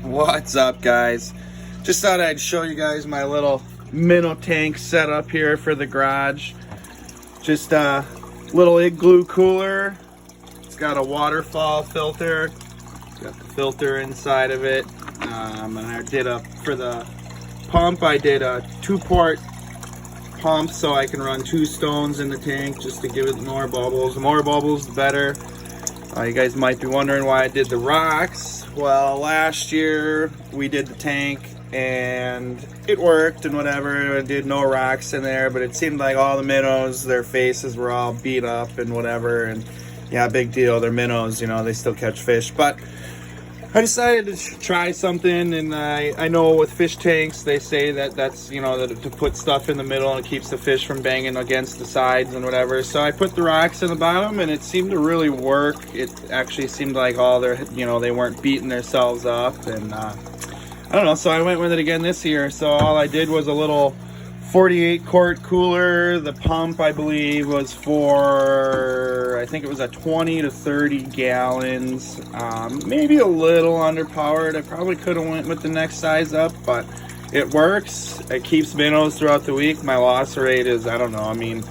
What's up, guys? Just thought I'd show you guys my little Minnow tank setup here for the garage. Just a little igloo cooler. It's got a waterfall filter. Got the filter inside of it. And I did for the pump, I did a 2-port pump so I can run 2 stones in the tank just to give it more bubbles. The more bubbles, the better. You guys might be wondering why I did the rocks. Well, last year we did the tank and it worked and whatever. I did no rocks in there, but it seemed like all the minnows, their faces were all beat up and whatever. And yeah, big deal. They're minnows, you know, they still catch fish. But I decided to try something, and I know with fish tanks they say that's you know, that to put stuff in the middle and it keeps the fish from banging against the sides and whatever. So I put the rocks in the bottom and it seemed to really work. It actually seemed like all their, you know, they weren't beating themselves up, and I don't know, so I went with it again this year. So all I did was a little 48-quart cooler. The pump, I believe, was for, I think it was a 20 to 30 gallons. Maybe a little underpowered. I probably could have went with the next size up, but it works. It keeps minnows throughout the week. My loss rate is, I don't know, I mean,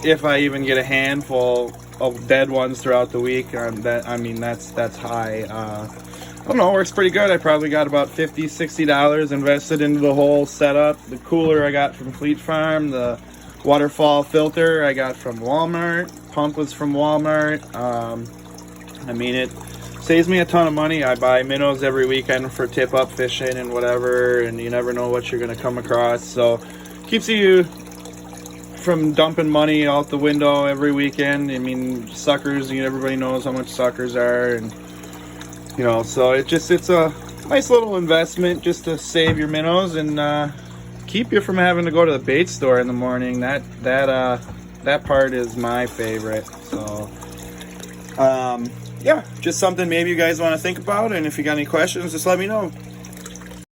if I even get a handful of dead ones throughout the week, that's high. I don't know, it works pretty good. I probably got about $50, $60 invested into the whole setup. The cooler I got from Fleet Farm. The waterfall filter I got from Walmart. Pump was from Walmart. I mean, it saves me a ton of money. I buy minnows every weekend for tip-up fishing and whatever, and you never know what you're going to come across. So keeps you from dumping money out the window every weekend. I mean, suckers, everybody knows how much suckers are, and you know, so it's a nice little investment just to save your minnows and keep you from having to go to the bait store in the morning. That part is my favorite. So yeah, just something maybe you guys want to think about, and if you got any questions, just let me know.